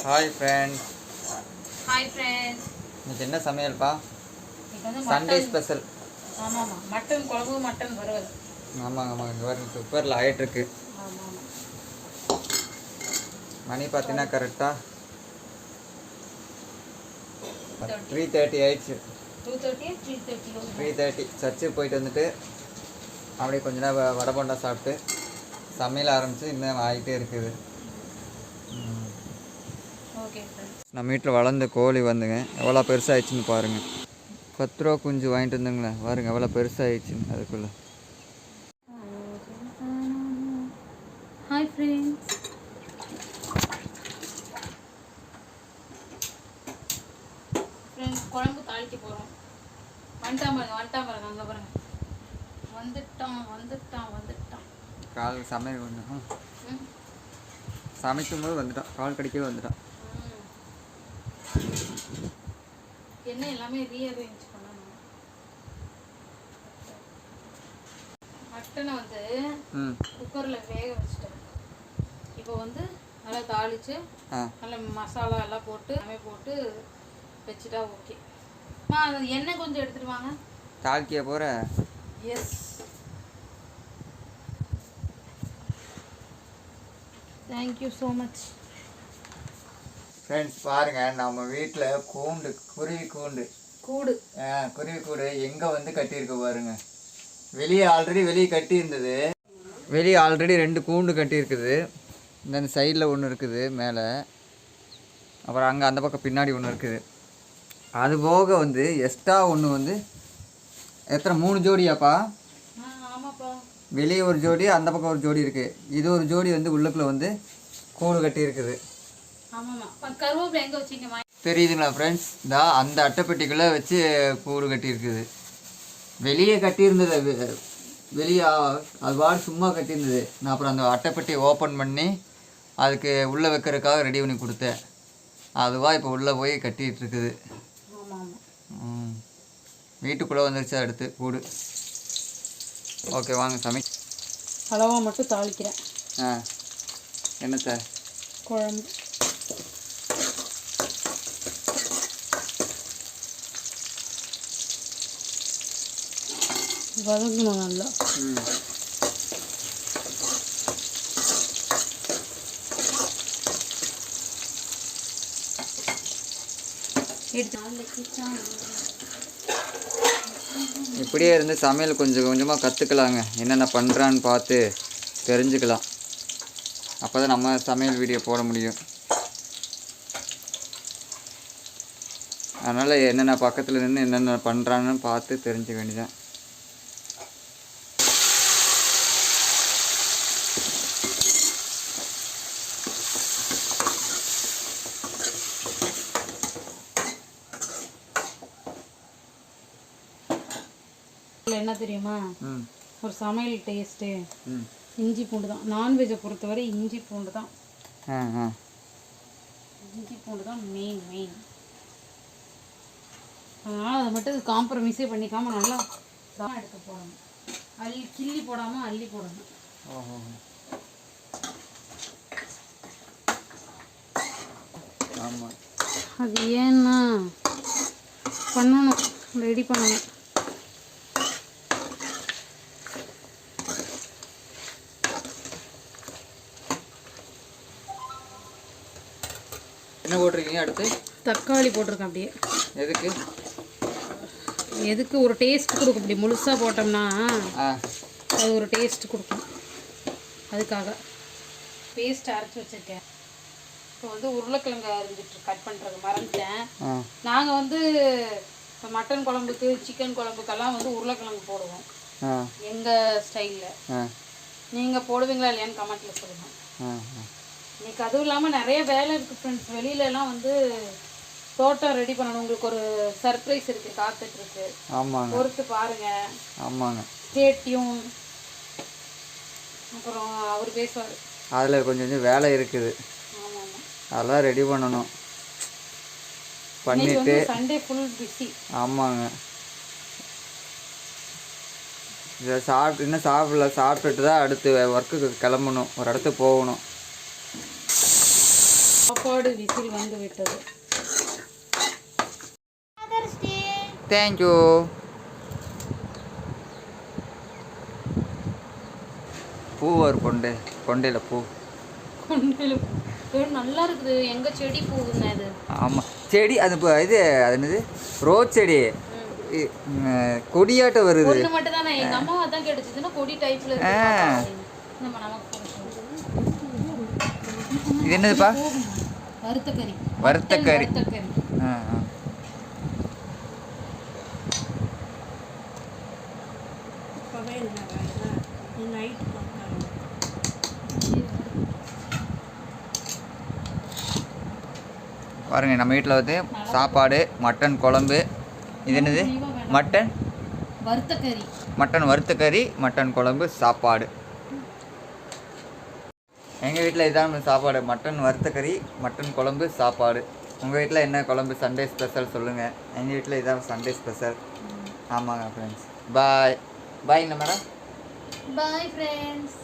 Hi friends. Hi friends. இன்னைக்கு என்ன சமையல்ப்பா? இன்னைக்கு சண்டே ஸ்பெஷல். ஆமாம், மட்டன் குழம்பு, மட்டன் வறுவல். ஆமாங்க இங்கே வர குக்கரில் ஆகிட்டுருக்கு. ஆமாம், மணி பார்த்தீங்கன்னா கரெக்டாக 3:30 ஆயிடுச்சு. 3:30 சர்ச்சுக்கு போயிட்டு வந்துட்டு அப்படியே கொஞ்ச நேரம் வடை போண்டா சாப்பிட்டு சமையல் ஆரம்பித்து இன்னும் ஆகிட்டே இருக்குது. நம்ம வீட்டில் வளர்ந்த கோழி வந்துங்க எவ்வளோ பெருசாகிடுச்சின்னு பாருங்கள். 10 ரூபா குஞ்சு வாங்கிட்டு வந்தோங்களே பாருங்கள் எவ்வளோ பெருசாகிடுச்சின்னு அதுக்குள்ளே. Hi friends. குழம்பு தாளிக்க போகிறோம். வந்துட்டான் பாருங்க அங்கே பாருங்க. வந்துட்டான். கால் சமையல் ஒன்று சமைக்கும் போது வந்துட்டான், கால் கடிக்கவே வந்துட்டான். என்ன எல்லாமே ரீஅரேஞ்ச் பண்ணணும். மட்டனை வந்து குக்கரில் வேக வச்சுட்டேன். இப்போ வந்து நல்லா தாளித்து நல்லா மசாலா எல்லாம் போட்டு எல்லாமே போட்டு வச்சுட்டா ஓகே. அது எண்ணெய் கொஞ்சம் எடுத்துட்டு வாங்க. தாளிக்க போகிற. Yes, thank you so much. Friends பாருங்கள், நம்ம வீட்டில் குருவி கூடு எங்கே வந்து கட்டியிருக்கு பாருங்க. வெளியே ஆல்ரெடி கட்டியிருந்தது. வெளியே ஆல்ரெடி 2 கூண்டு கட்டியிருக்குது. இந்த சைடில் ஒன்று இருக்குது மேலே, அப்புறம் அங்கே அந்த பக்கம் பின்னாடி ஒன்று இருக்குது. அது போக வந்து எக்ஸ்ட்ரா ஒன்று வந்து எத்தனை 3 ஜோடியாப்பா? வெளியே ஒரு ஜோடி, அந்த பக்கம் ஒரு ஜோடி இருக்குது. இது ஒரு ஜோடி வந்து உள்ளுக்குள்ளே வந்து கூடு கட்டியிருக்குது. தெரியுதுங்களா ஃப்ரெண்ட்ஸ்? அந்த அட்டைப்பெட்டிக்குள்ளே வச்சு கூடு கட்டியிருக்குது. வெளியே கட்டியிருந்தது, வெளியே அது வாடு சும்மா கட்டியிருந்தது. நான் அப்புறம் அந்த அட்டைப்பெட்டியை ஓப்பன் பண்ணி அதுக்கு உள்ளே வைக்கிறதுக்காக ரெடி பண்ணி கொடுத்தேன். அதுவாக இப்போ உள்ளே போய் கட்டிகிட்டு இருக்குது. வீட்டுக்குள்ளே வந்துருச்சு அடுத்து கூடு. ஓகே வாங்க அளவாக மட்டும் தாளிக்கிறேன். என்னத்தை? குழம்பு. வதங்கணும் நல்லா. இப்படியே இருந்து சமையல் கொஞ்சம் கொஞ்சமாக கற்றுக்கலாங்க. என்னென்ன பண்ணுறான்னு பார்த்து தெரிஞ்சுக்கலாம். அப்போ தான் நம்ம சமையல் வீடியோ போட முடியும். அதனால் என்னென்ன பக்கத்தில் நின்று என்னென்ன பண்ணுறான்னு பார்த்து தெரிஞ்சுக்க வேண்டியதான். என்ன தெரியுமா, ஒரு சமையல் டேஸ்ட்டு இஞ்சி பூண்டு தான். நான்வெஜ்ஜை பொறுத்தவரை இஞ்சி பூண்டு தான். இஞ்சி பூண்டு தான் மெயின். அதனால் அதை மட்டும் காம்ப்ரமைஸே பண்ணிக்காமல் நல்லா தான் எடுத்து போடணும். கிள்ளி போடாமல் அள்ளி போடணும். ஆமாம், அது ஏன்னா பண்ணணும், ரெடி பண்ணணும். என்ன போட்டிருக்கீங்க? அடுத்து தக்காளி போட்டிருக்கேன். அப்படியே எதுக்கு ஒரு டேஸ்ட் கொடுக்கும். இப்படி முழுசாக போட்டோம்னா அது ஒரு டேஸ்ட் கொடுக்கும். அதுக்காக பேஸ்ட் அரைச்சி வச்சுருக்கேன். இப்போ வந்து உருளைக்கிழங்கு அரிஞ்சிட்டு கட் பண்ணுறது மறந்துட்டேன். நாங்கள் வந்து இப்போ மட்டன் குழம்புக்கு, சிக்கன் குழம்புக்கெல்லாம் வந்து உருளைக்கிழங்கு போடுவோம் எங்கள் ஸ்டைலில். நீங்கள் போடுவீங்களா இல்லையான்னு கமெண்ட்டில் சொல்லுங்கள். இன்னைக்கு அதுவும் இல்லாமல் நிறைய வேலை இருக்குது ஃப்ரெண்ட்ஸ். வெளியிலலாம் வந்து தோட்டம் ரெடி பண்ணணும். உங்களுக்கு ஒரு சர்ப்ரைஸ் இருக்குது, காத்துட்ருக்கு. ஆமாங்க, பொறுத்து பாருங்கள். ஆமாங்க, ஸ்டேட்யூன். அப்புறம் அவர் பேசுவார். அதில் கொஞ்சம் வேலை இருக்குது. ஆமாம், அதெல்லாம் ரெடி பண்ணணும். பண்ணிவிட்டு சண்டே ஃபுல் பிஸி. ஆமாங்க, இதை இன்னும் சாப்பிட்டுட்டு தான் அடுத்து ஒர்க்குக்கு கிளம்பணும், ஒரு இடத்துக்கு போகணும். சாப்பாடு விசில் வந்து விட்டது. தேங்க்யூ. பூ ஒரு கொண்டையில் பூ. கொண்டையில் பூ நல்லா இருக்குது. எங்கள் செடி பூவுங்க அது. ஆமாம் செடி அது இப்போ இது அது என்னது ரோஸ் செடி கொடியாட்ட வருது. ஒன்று மட்டும் தானே எங்கள் அம்மாவை தான் கிடைச்சதுன்னா கொடி டைப்பில் நம்ம நமக்கு இது என்னதுப்பா? வறுத்தக்கறி. வறுத்தக்கறி. ஆ ஆ பாருங்க நம்ம வீட்டில் வந்து சாப்பாடு மட்டன் குழம்பு. இது என்னது? மட்டன் வறுத்தக்கறி. மட்டன் வறுத்தக்கறி மட்டன் குழம்பு சாப்பாடு. எங்கள் வீட்டில் இதான் சாப்பாடு, மட்டன் வறுத்தக்கறி மட்டன் குழம்பு சாப்பாடு. உங்கள் வீட்டில் என்ன குழம்பு சண்டே ஸ்பெஷல் சொல்லுங்கள். எங்கள் வீட்டில் இதான் சண்டே ஸ்பெஷல். ஆமாங்க ஃப்ரெண்ட்ஸ். பாய் பாய்ங்க மேடம். Bye friends.